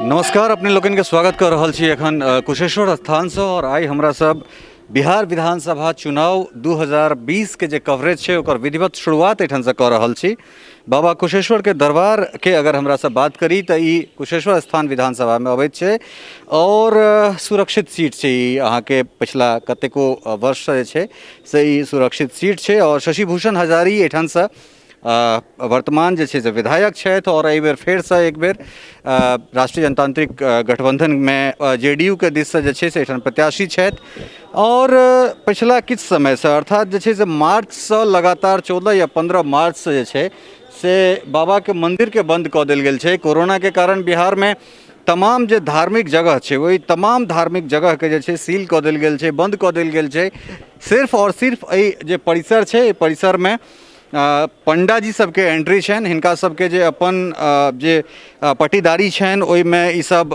नमस्कार, अपने लोगन के स्वागत कर रहल छी एखन कुशेश्वर स्थान से। और आई हमरा सब बिहार विधानसभा चुनाव 2020 के जे कवरेज है ओकर विधिवत शुरुआत एठन से कर रहल छी। बाबा कुशेश्वर के दरबार के अगर हमरा सब बात करी तो ई कुशेश्वर स्थान विधानसभा में अबैत छै और सुरक्षित सीट छै। ई अहाँ के पिछला कतेको वर्ष से छै से ई सुरक्षित सीट छै और शशि भूषण हजारी एठन से वर्तमान जे छै से विधायक छथि और एहि बेर फेर से एक बेर राष्ट्रीय जनतांत्रिक गठबंधन में जेडीयू के दिस से जे छै से एठन प्रत्याशी छथि। और पिछला किछु समय से अर्थात जे छै से मार्च से लगातार 14 या 15 मार्च से जे छै से बाबा के मंदिर के बंद कऽ देल गेल छै। कोरोना के कारण बिहार में तमाम जे धार्मिक जगह छै वही तमाम धार्मिक जगह के जे छै सील कऽ देल गेल छै, बंद कऽ देल गेल छै। सिर्फ और सिर्फ एहि जे परिसर छै एहि परिसर में पंडा जी सबके एंट्री छनि, हिनका सबके जे अपन जे पटीदारी छनि ओहिमे ई सब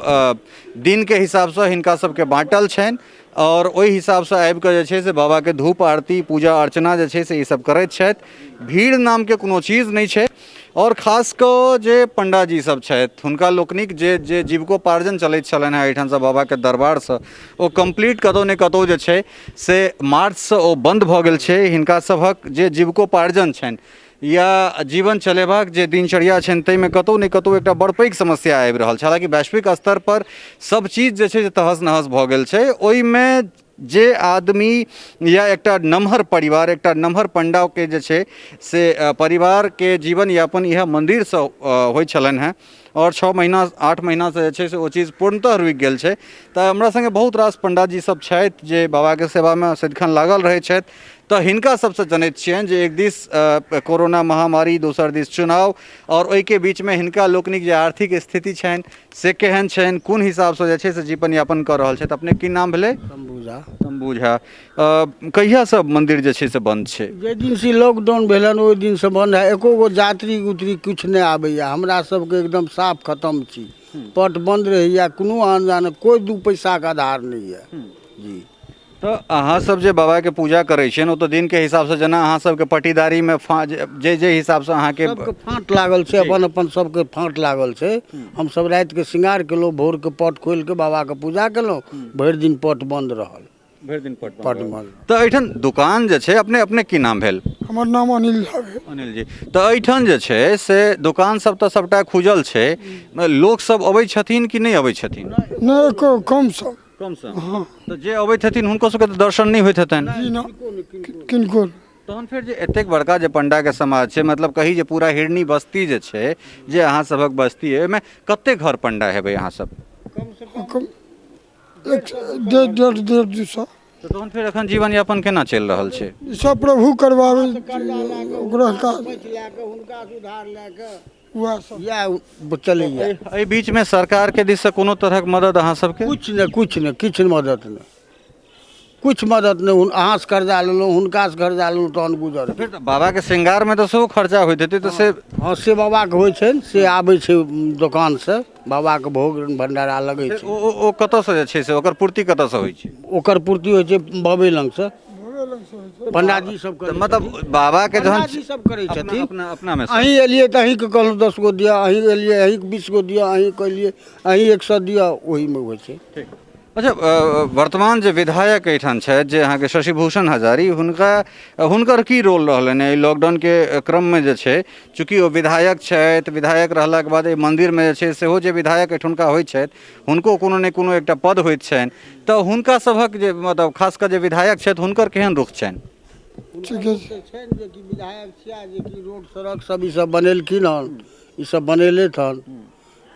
दिन के हिसाब से हिनका सबके बाँटल छनि और ओहि हिसाब से आबि कऽ जे छै से बाबा के धूप आरती पूजा अर्चना जे छै से ई सब करैत छथि। भीड़ नाम के कोनो चीज नहीं छै। और खास कऽ जे पंडाजी सब छथि हुनका लोकनिक जे जीविकोपार्जन चलैत छलनि हेँ एहिठाम से बाबा के दरबार से ओ कंप्लीट कतौ ने कतौ जे छै से मार्च से ओ बंद भऽ गेल छै। हिनका सभक जे जीविकोपार्जन छनि या जीवन चलेबाक जे दिनचर्या छनि ताहिमे कतौ ने कतौ एकटा बड़ पैघ समस्या आबि रहल छै। हालांकि वैश्विक स्तर पर सब चीज जे छै से तहस नहस भऽ गेल छै। ओहिमे जे आदमी या एकटा नमहर परिवार एकटा नमहर पंडा के जे छै से परिवार के जीवन यापन यह मंदिर से होइ छलनि हैं और 6 महीना 8 महीना से जे छै से ओ चीज पूर्णतः रुकि गेल छै। तऽ हमरा संगे बहुत रास पंडाजी सब छथि जे बाबा के सेवा में सदिखन लागल रहै छथि। तऽ हिनका सबसे जनैत छियनि जे एक दिस कोरोना महामारी, दोसर दिस चुनाव और ओहिके बीच में हिनका लोकनिक जे आर्थिक स्थिति छनि से केहन छनि, कोन हिसाब से जे छै से जीवन यापन कऽ रहल छथि। अपने की नाम भेलै? शंभू झा। कहिया से मंदिर जे छै से बंद छै? जे दिन से लॉकडाउन भेलन ओहि दिन से बंद है। एको गो यात्री उतरी कुछ नहीं आबैया। हमरा सबके एकदम साफ खत्म छी। पट बंद रहैया, कोनो आन जान कोई 2 पैसा के आधार नहीं है जी। तो अहाँ सब जे बाबा के पूजा करै छियनि ओ तो दिन के हिसाब से जेना अहाँ सबके पटीदारी में जे हिसाब से अहाँ के सबके फाँट लागल छै, अपन अपन सबके फाँट लागल छै। हम सब रात के श्रृंगार केलहुँ, भोर के पट खोल के बाबा के पूजा केलहुँ, भरि दिन पट बंद रहल। भरि दिन पट बंद। तो एठन दुकान जे छै अपने अपने की नाम भेल? हमर नाम अनिल झा भेल। अनिल जी, तो एठन जे छै से दुकान सब तो सबटा खुजल छै, लोग सब अबै छथिन कि नहीं अबै छथिन? नहीं, कम सब कम से हाँ। तो जे अबै छथिन हुनको सबके तो दर्शन नहीं होइत हेतनि किनको। तहन फिर जे एतेक बड़का जे पंडा के समाज छै, मतलब कही जे पूरा हिरनी बस्ती जे छै जे अहाँ सबक बस्ती है ओहिमे कते घर पंडा हेबै अहाँ सब? कम 1.5-1.5 तो तहन फिर एखन जीवन यापन केना चलि रहल छै? सब प्रभु करवावे ओकरा का हुनका सुधार लेके वह सब या चलैया। एहि बीच में सरकार के दिस से कोनो तरहक मदद अहाँ सबके? कुछ नहीं किछ मदद नहीं, कुछ मदद नहीं। अहाँ से कर्जा लेलहुँ, हुनका से कर्जा लेलहुँ तहन गुजर। फिर तो बाबा के श्रृंगार में तो सेहो खर्चा होइत हेतै तो से? हाँ, से बाबा के होइ छै, से आबै छै दुकान से, बाबा के भोग भंडारा लगै छै। ओ कतऽ से जे छै से ओकर पूर्ति कतऽ से होइ छै? ओकर पूर्ति होइ छै बाबे लंग से, पंडाजी सब करे। मतलब बाबा के जहन सब करे छथिन अपना में अहीं एलिए त अहीं के कहलहुँ 10 गो दिया, अहीं एलिए अहीं 20 गो दिया, अहीं कहलिए अहीं 100 दिया, ओही में होइ छै। ठीक। अच्छा, वर्तमान जे विधायक एठान छथि जे अहाँके शशि भूषण हजारी, हुनकर की रोल रहलनि एहि लॉकडाउन के क्रम में जे छै? चूँकि ओ विधायक छथि, विधायक रहलाक बाद एहि मंदिर में जे छै सेहो जे विधायक एठुनका होइत छथि हुनको कोनो ने कोनो एकटा पद होइत छनि। तऽ हुनका सभक जे मतलब खास कऽ जे विधायक छथि हुनकर केहन रुख छनि? विधायक छिया जे कि रोड सड़क सब ई सब बनेलखिन हन, ई सब बनेलथि हन,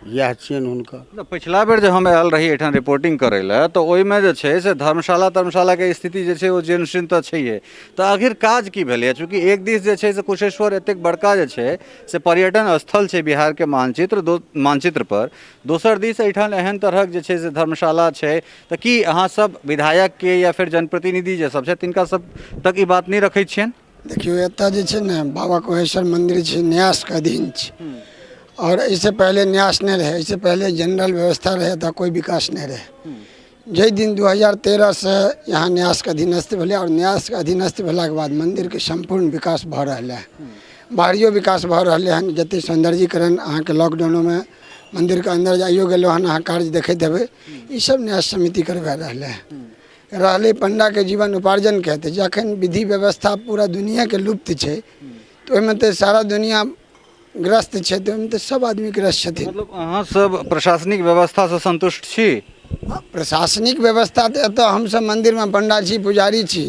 यह छियनि हुनकर। पिछला बेर जो हम आयल रही एठान रिपोर्टिंग करे ला तो ओहिमे जे छै से धर्मशाला के स्थिति जे छै ओ जीर्ण तऽ छैहे। तऽ आखिर काज की भेलै? चूँकि एक दिस जे छै से कुशेश्वर एतेक बड़का जे छै से पर्यटन स्थल छै बिहार के मानचित्र पर, दोसर दिस एठान एहन तरहक जे छै से धर्मशाला छै। तऽ की अहाँ सब विधायक के या फिर जनप्रतिनिधि जे सब छै तिनका सब तक ई बात नहीं रखै छियनि? देखियो एतऽ जे छै ने बाबा कुशेश्वर मंदिर छै, न्यास के अधीन छै और इससे पहले न्यास नहीं रहे, इससे पहले जनरल व्यवस्था रहे था, कोई विकास नहीं रहे। जै दिन 2013 से यहाँ न्यास के अधीनस्थ भेलै और न्यास के अधीनस्थ भेला के बाद मंदिर के संपूर्ण विकास भऽ रहल है। बाहरियो विकास भऽ रहलै हन, जते सौंदर्यीकरण अहाँ के लॉकडाउन में मंदिर के अंदर जाइयो गेलो हन अहाँ कार्य देखैत हेबै ई सब न्यास समिति करवा रहले पंडा के जीवन उपार्जन के हेतै जखन विधि व्यवस्था पूरा दुनिया के लुप्त छै तो ओहिमे तऽ सारा दुनिया ग्रस्त छै तो ओहिमे तऽ सब आदमी ग्रस्त छथिन। मतलब अहाँ सब प्रशासनिक व्यवस्था से संतुष्ट छी? प्रशासनिक व्यवस्था तो एतऽ हमसब मंदिर में पंडा छी पुजारी छी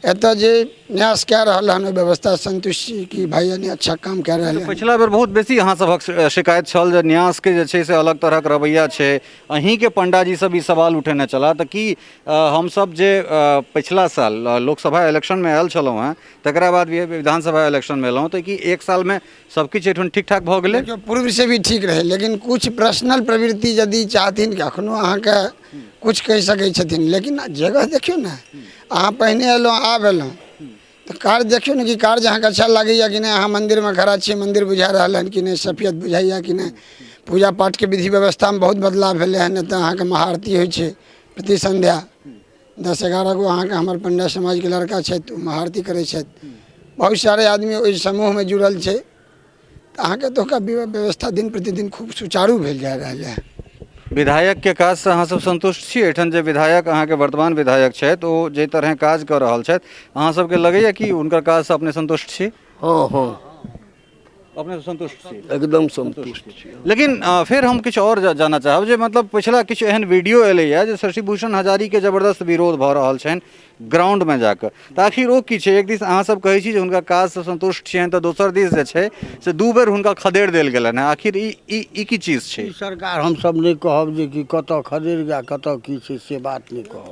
एतऽ जे न्यास कऽ रहल हन व्यवस्था संतुष्ट छी कि भाई यानी अच्छा काम कऽ रहल हन। पिछला बेर बहुत बेसी अहाँ सभक शिकायत छल जे न्यास के जे छै से अलग तरहक रवैया छै, अहीं के पंडाजी सब ई सवाल उठेने छला तऽ कि हमसब जे पिछला साल लोकसभा इलेक्शन में आयल छलहुँ हैं तकरा बाद विधानसभा इलेक्शन में एलहुँ तऽ कि एक साल में सब किछु एहिठाम ठीक ठाक भऽ गेलै? जो पूर्व से भी ठीक रहे लेकिन कुछ पर्सनल प्रवृत्ति यदि चाहथिन कि अखनो अहाँके कुछ कहि सकै छथिन लेकिन जगह देखियो ना अहाँ पहिने एलहुँ आब एलहुँ तो कार्य देखियो ना कि कार्य अहाँके अच्छा लगैया कि नहीं, अहाँ मंदिर में खड़ा छियै मंदिर बुझा रहल हन कि नहीं, सफियत बुझाइया कि नहीं, पूजा पाठ के विधि व्यवस्था में बहुत बदलाव भेलै हन। एतऽ अहाँके महाआरती होइ छै प्रति संध्या 10-11 गो अहाँके हमर पंडा समाज के लड़का छथि महाआरती करै छथि, बहुत सारे आदमी ओहि समूह में जुड़ल छै अहाँके तो व्यवस्था दिन प्रतिदिन खूब सुचारू भेल जा रहल है। विधायक के काज से अहाँ सब संतुष्ट छी? एठन जे विधायक अहाँ के वर्तमान विधायक छथि ओ जे तरह काज कर रहल छथि अहाँ सबके लगैया कि हुनकर काज से अपने संतुष्ट छी? हाँ हाँ अपने संतुष्ट छी? एकदम संतुष्ट छी। लेकिन फिर हम किछु और जानना चाहब जे मतलब पिछला किछु एहन वीडियो एलैया जे शशिभूषण हजारी के जबरदस्त विरोध भऽ रहल छनि ग्राउंड में जाकर, तऽ आखिर ओ की छै? एक दिस अहाँ सब कहै छी जे हुनका काज से संतुष्ट छियनि तऽ दोसर दिस जे छै से 2 बेर हुनका खदेड़ देल गेलनि हैं, आखिर ई की चीज छै? सरकार हम सब नहीं कहब जे कि कतऽ खदेड़ गया कतऽ की छै से बात नहीं कहब।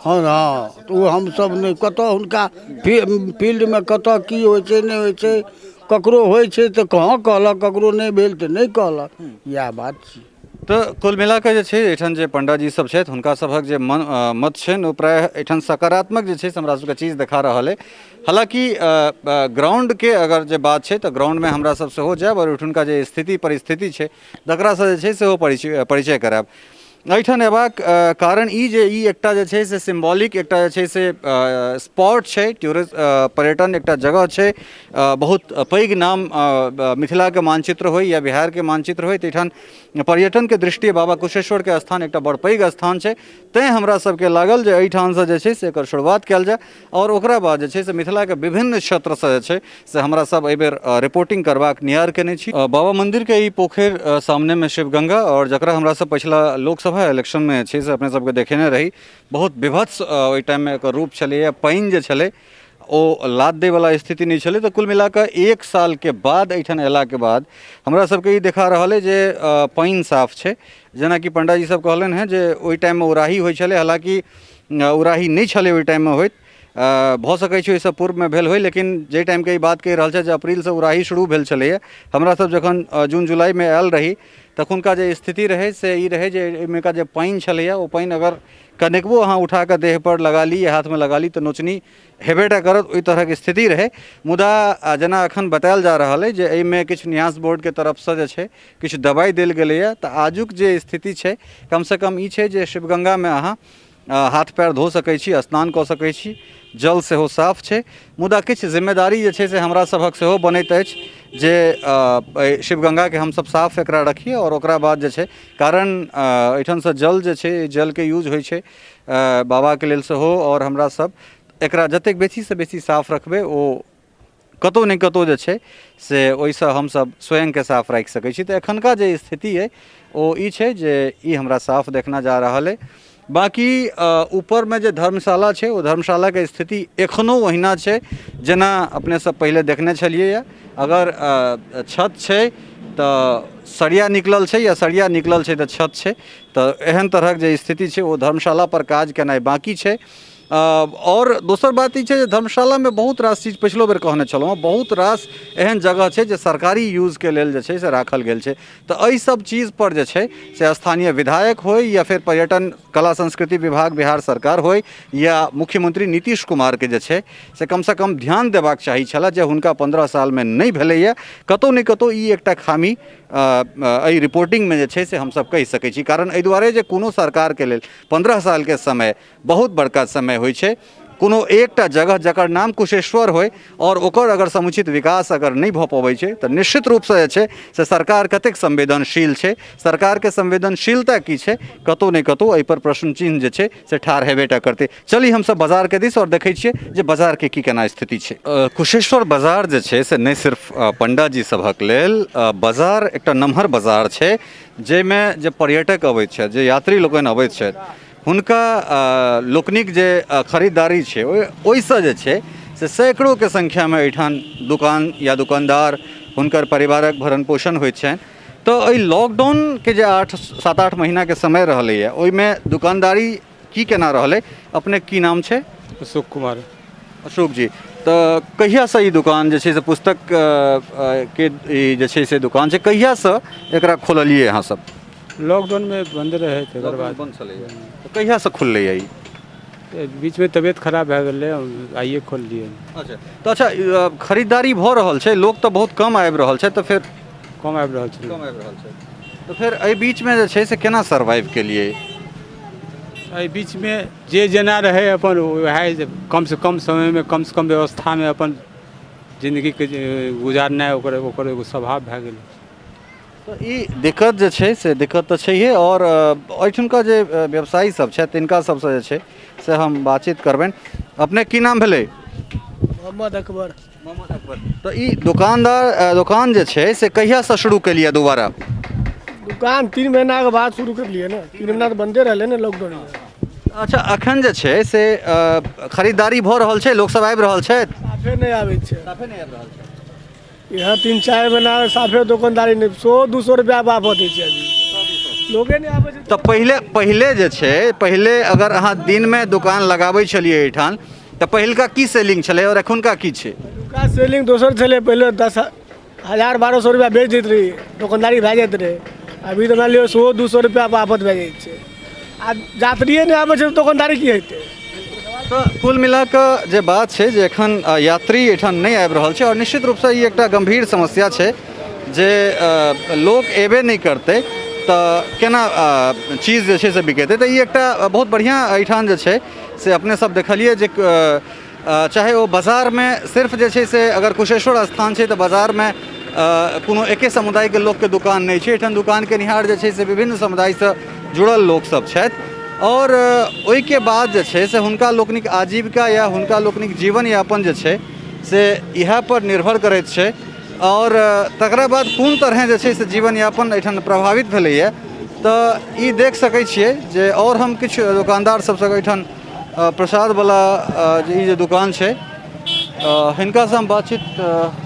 हाँ हाँ तो हम सब नहीं कतऽ हुनका फील्ड में कतऽ की होइ छै नहीं होइ छै, ककरो होइ छै तऽ कहाँ कहलक, ककरो नहीं भेल तऽ नहीं कहलक, इएह बात छै। तो कुल मिला के जे छै एठन जे पंडाजी सब छथि हुनका सभक जे मत छनि ओ प्राय एठन सकारात्मक जे छै से हमरा सबके चीज देखा रहल है। हालांकि ग्राउंड के अगर जे बात छै तऽ ग्राउंड में हमरा सब सेहो जायब और ओठुनका जे स्थिति परिस्थिति छै तकरा से जे छै सेहो परिचय करायब। एहिठाम अयबाक कारण ई जे ई एकटा जे छै से सिम्बॉलिक एकटा जे छै से स्पॉट छै, टूरिस्ट पर्यटन एकटा जगह छै, बहुत पैघ नाम मिथिला के मानचित्र होय या बिहार के मानचित्र होय तऽ एठाम पर्यटन के दृष्टि बाबा कुशेश्वर के स्थान एकटा बड़ पैघ स्थान छै, तैं हमरा सबके लागल जे एहिठाम से जे छै से एकर शुरुआत कयल जाय और ओकरा बाद जे छै से मिथिला के विभिन्न क्षेत्र से जे छै से हमरा सब एहि बेर रिपोर्टिंग करबाक नियार केने छी। बाबा मंदिर के ई पोखरि सामने में शिवगंगा और जकरा हमरा सब पिछला लोकसभा इलेक्शन में छै से अपने सबके देखेने रही, बहुत विभत्स ओहि टाइम में एकर रूप छलै, पानि जे छलै ओ लाद दै वाला स्थिति नहीं छलै। तऽ कुल मिलाकर 1 साल के बाद एहिठाम अयला के बाद हमरा सबके ई देखा रहल है जे पानि साफ छै, जेना कि पंडाजी सब कहलनि हैं जे ओहि टाइम में उराही होइ छलै, हालांकि उराही नहीं छलै ओहि टाइम में होइत, भऽ सकै छै ओहिसँ पूर्व में भेल होइ, लेकिन जे टाइम के ई बात कहि रहल छै जे अप्रैल से उराही शुरू भेल छलैया। हमरा सब जखन जून जुलाई में आयल रही तखुनका जे स्थिति रहे से ई रहे जे एहिमे का जे पानि छलैया ओ पानि अगर कनिकबो अहाँ उठा कऽ देह पर लगा ली या हाथ में लगा ली तऽ नोचनी हेबेटा करत, ओहि तरहक स्थिति रहे। मुदा जेना अखन बतायल जा रहल है जे एहिमे किछु न्यास बोर्ड के तरफ से जे छै किछु दबाइ देल गेलैया, तऽ आजुक जे स्थिति छै कम से कम ई छै जे शिवगंगा में अहाँ हाथ पैर धो सकै छी, स्नान कऽ सकै छी, जल सेहो साफ छै। मुदा किछु जिम्मेदारी जे छै से हमरा सभक सेहो बनैत अछि जे शिवगंगा के हमसब साफ एकरा रखिए और ओकरा बाद जे छै कारण एहिठाम से जल जे छै जल के यूज होइ छै बाबा के लेल सेहो, और हमरा सब एकरा जतेक बेसी से बेसी साफ रखबै ओ कतौ नहीं कतौ जे छै से ओहिसँ हमसब स्वयं के साफ राखि सकै छी। तऽ एखनका जे स्थिति है ओ ई छै जे ई हमरा साफ देखना जा रहल है। बाकी ऊपर में जे धर्मशाला छै ओ धर्मशाला के स्थिति एखनो ओहिना छै जेना अपने सब पहले देखने छलिए। अगर छत छै तऽ सरिया निकलल छै या सरिया निकलल छै तऽ छत छै, तऽ एहन तरहक जे स्थिति छै ओ धर्मशाला पर काज केनाइ बाकी छै। और दोसर बात ई छै जे धर्मशाला में बहुत रास चीज पिछलो बेर कहने छलहुँ, बहुत रास एहन जगह छै जे सरकारी यूज के लेल जे छै से राखल गेल छै। तऽ एहि सब चीज पर जे छै से स्थानीय विधायक होय या फिर पर्यटन कला संस्कृति विभाग बिहार सरकार होय या मुख्यमंत्री नीतीश कुमार के जे छै से कम ध्यान देबाक चाही छला, जे हुनका 15 साल में नहीं भेलैया। कतौ नहीं कतौ ई एकटा खामी एहि रिपोर्टिंग में जे छै से हमसब कहि सकै छी। कारण एहि दुआरे जे कोनो सरकार के लेल 15 साल के समय बहुत बड़का समय होइ छै, कोनो एकटा जगह जकर नाम कुशेश्वर होय और ओकर अगर समुचित विकास अगर नहीं भऽ पबै छै तऽ निश्चित रूपसँ जे छै से सरकार कतेक संवेदनशील छै, सरकारके संवेदनशीलता की छै, कतहु नहि कतहु एहि पर प्रश्न चिन्ह जे छै से ठाढ़ हेबेटा करतै। चली हमसब बाजारके दिस और देखै छियै जे बाजारके की केना स्थिति छै। कुशेश्वर बाजार जे छै से नहि सिर्फ पंडाजी सभक लेल बाजार एकटा नमहर बाजार छै जाहिमे जे पर्यटक अबैत छथि, जे यात्री लोकनि अबैत छथि, हुनका लोकनिक जे खरीदारी छै ओहिसँ जे छै से सैकड़ोके संख्यामे एहिठाम दुकान या दुकानदार हुनकर परिवारक भरण पोषण होइत छनि। तऽ एहि लॉकडाउनके जे 7-8 महीनाके समय रहलैए ओहिमे दुकानदारी की केना रहलै? अपने की नाम छै? अशोक कुमार। अशोक जी, तऽ कहियासँ ई दुकान जे छै से पुस्तक के ई जे छै से दुकान छै, कहियासँ एकरा खोललियै अहाँ सब? लॉकडाउन में बंद रहे थे, बाद बंद छलैए तऽ कहियासँ खुललैए ई? बीच में तबियत खराब भए गेलै, आइए खोल लिए। अच्छा तऽ खरीदारी भऽ रहल छै, लोक तऽ बहुत कम आबि रहल छै, तऽ फेर कम आबि रहल छै। तऽ फेर एहि बीचमे जे छै से केना सर्वाइव केलिए? एहि बीच में जे जेना रहे अपन वएह कम से कम समय में कम से कम व्यवस्था में अपन जिंदगी के गुजारनाइ ओकर एगो स्वभाव भए गेलै। तऽ ई दिक्कत जे छै से दिक्कत तऽ छैहे, और एहिठुनका जे व्यवसायी सब छथि तिनका सबसँ जे छै से हम बातचीत करबनि। अपने की नाम भेलै? मोहम्मद अकबर। मोहम्मद अकबर। तऽ ई दुकान जे छै से कहियासँ शुरू केलिए दोबारा? दुकान 3 महीना के बाद शुरू कर लिए ना, 3 महीना तो बंदे रहले ना लॉकडाउन में। अच्छा, अखन जे छै से खरीदारी भऽ रहल छै, लोक सब आबि रहल छथि? साफे नहीं आबै छै, साफे नहि आबि रहल छै। यहाँ 3-4 महीना साफे दुकानदारी नहीं, 100-200 रुपया बाप होते छै अभी, लोगे नहीं आबै छै। तऽ पहिले जे छै, पहिले अगर अहाँ दिनमे दुकान लगाबै छलिए एहिठाम तऽ पहिलका की सेलिंग छलै और एखुनका की छै? दुकान सेलिंग दोसर छलै, पहले 10,000-1200 रुपया बेच दैत रही, दुकानदारी भए जाइत रहे। अभी तो मान लियो 100-200 रुपया बापत भए जाइ छै, आ यात्रिये नहीं आबै छै तऽ दुकानदारी की हेतै? तऽ कुल मिला कऽ जे बात छै जे एखन यात्री एहिठाम नहि आबि रहल छै, और निश्चित रूपसँ ई एकटा गंभीर समस्या छै जे लोक एबे नहि करतै तऽ केना चीज जे छै से बिकेतै। तऽ ई एकटा बहुत बढ़िआँ एहिठाम जे छै से अपने सब देखलिए जे चाहे वो बाजारमे सिर्फ जे छै से अगर कुशेश्वर स्थान छै तऽ बाजारमे कोनो एके समुदायके लोकके दुकान नहीं छै, एहिठाम दुकान केनिहार जे छै से विभिन्न समुदायसँ जुड़ल लोकसब छथि, और ओहिके बाद जे छै से हुनका लोकनिक आजीविका या हुनका लोकनिक जीवन यापन जे छै से इएह पर निर्भर करैत छै। और तकरा बाद कोन तरह जे छै से जीवन यापन एहिठाम प्रभावित भेलैए तऽ ई देख सकै छियै जे और हम किछु दुकानदार सबसँ एहिठाम प्रसादवला ई जे दुकान छै हिनकासँ हम बातचीत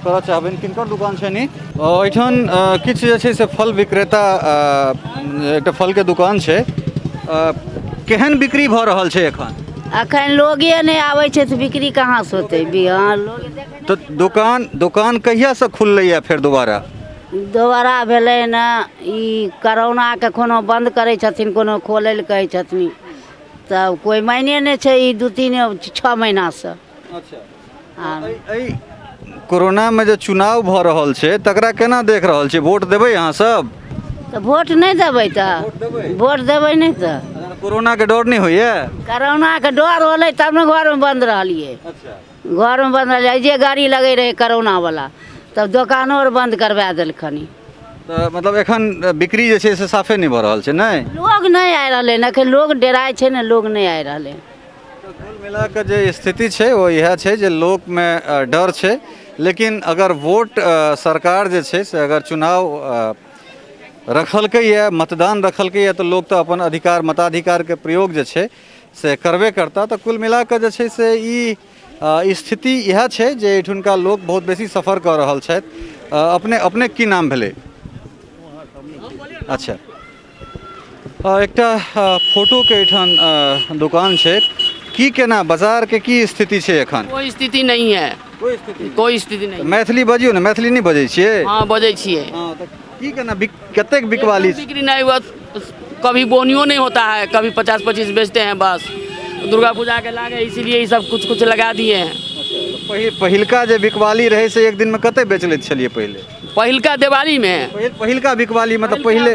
करऽ चाहबनि। किनकर दुकान छै नी? एहिठाम किछु जे छै से फल विक्रेता, एकटा फलके दुकान छै, केहन बिक्री भऽ रहल छै एखन? अखन लोगे नहीं आबै छै तऽ बिक्री कहाँ से होते? बिहार लोग तो दुकान कहियासँ खुललैए फेर दोबारा भेलै ना, ई कोरोना के कोनो बंद करै छथिन, कोनो खोलै लए कहै छथिन, तब कोई मायने नहीं छै ई 2-3-6 महीना से। अच्छा, कोरोना में जो चुनाव भऽ रहल छै तकरा केना देख रहल छै? वोट देबै अहाँ सब? तो वोट नहीं देबै तऽ वोट देबै नहीं तो कोरोना के डर नहीं होइए? कोरोना के डर होलै तब ने घर में बंद रहलिए। अच्छा, घर में बंद रहलिए, जे गाड़ी लगे रहे कोरोना वाला तब दुकानो और बंद करवा देलखनी। तऽ मतलब एखन बिक्री जे छै से साफे नहीं भऽ रहल छै? नहीं, लोग नहीं आ रहले ना, कि लोग डराय छै ना, लोग नहीं आ रहले। कुल मिला कऽ जे स्थिति छै वो इएह छै जे लोक में डर छै, लेकिन अगर वोट सरकार जे छै से अगर चुनाव रखलकैए, मतदान रखलकैए तऽ लोक तऽ अपन अधिकार मताधिकारके प्रयोग जे छै से करबे करता। तऽ कुल मिला कऽ जे छै से ई स्थिति इएह छै जे एहिठुनका लोक बहुत बेसी सफ़र कऽ रहल छथि। अपने की नाम भेलै? अच्छा, एकटा फोटोके एहिठाम दुकान छै, की केना बाजारके की स्थिति छै एखन? कोई स्थिति नहीं है, कोई स्थिति नहीं। मैथिली बजियौ ने, मैथिली नहीं बजै छियै? हाँ बजै छियै। हाँ, तऽ की केना कतेक बिकवाली? बिक्री नहीं हुआ, कभी बोनियो नहीं होता है, कभी 50-25 बेचते हैं बस। दुर्गा पूजा के लागे इसीलिए ये सब कुछ लगा दिए हैं। पहिलका जे बिकवाली रहे से एक दिन में कते बेच लेत छलिए पहले? पहिलका दिवाली में पहिलका बिकवाली मतलब पहले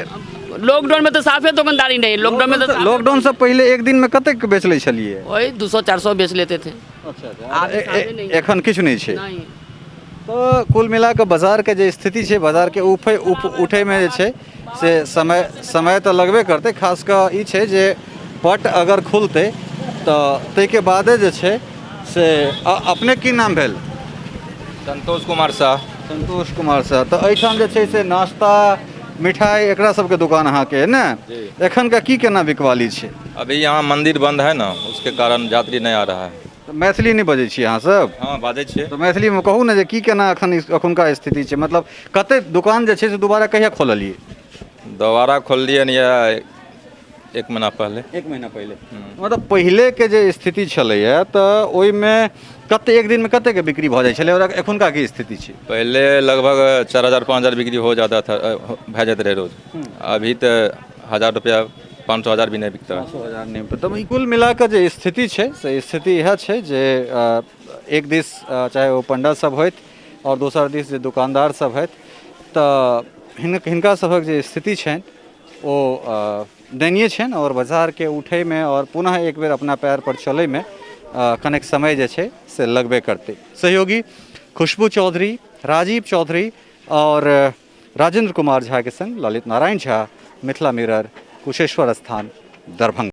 लॉकडाउन में तो साफे दुकानदारी नहीं, लॉकडाउन में तो लॉकडाउन से पहले एक दिन में कतेक बेच लै छलिए? वही 200-400 बेच लेते थे। अच्छा आब साफे नहीं है। एखन किछु नहीं छै। नहीं तो कुल मिला के बाजार के जे स्थिति छै, बाजार के उठे में जे छै से समय तो लगबे करते, खास कर ई छै जे पट अगर खुलते तो ताहिके बादे जे छै से अपने की नाम भेल? संतोष कुमार शाह। संतोष कुमार शाह। तो एहिठाम जे छै से नाश्ता मिठाई एकरा सबके दुकान अहाँके है ना? एखन का की केना बिकवाली छै? अभी यहाँ मंदिर बंद है ना, उसके कारण यात्री नहीं आ रहा है। तो मैथिली नहीं बजै छी अहाँ सब? हाँ बाजै छियै। तो मैथिली में कहू ने जे की केना अखुनका स्थिति छै, मतलब कते दुकान जे छै से दोबारा कहिया खोललिए? दोबारा खोललिए या 1 महीना पहले। 1 महीना पहले। मतलब पहले के जे स्थिति छलैया तो ओहिमे कते एक दिन में कते के बिक्री भ जाइ छलै और एखुनका की स्थिति छै? पहले लगभग 4000-5000 बिक्री हो जाता था, भै जाते रहे रोज। अभी तो 1000 रुपया 500-1000 भी नहीं बिकता है। 500,000 नहीं। तो कुल मिला के जे स्थिति छै से स्थिति यह छै जे एक दिस चाहे वो पंडा सब होइत और दोसर दिस जे दुकानदार सब होइत, तो हिनका सबक जे स्थिति छनि ओ दयनीय छनि और बाजार के उठे में और पुनः एक बेर अपना पैर पर चले में कनेक समय जे छै से लगबे करते। सहयोगी खुशबू चौधरी, राजीव चौधरी और राजेंद्र कुमार झा के संग ललित नारायण झा, मिथिला मिरर, कुशेश्वर स्थान, दरभंगा।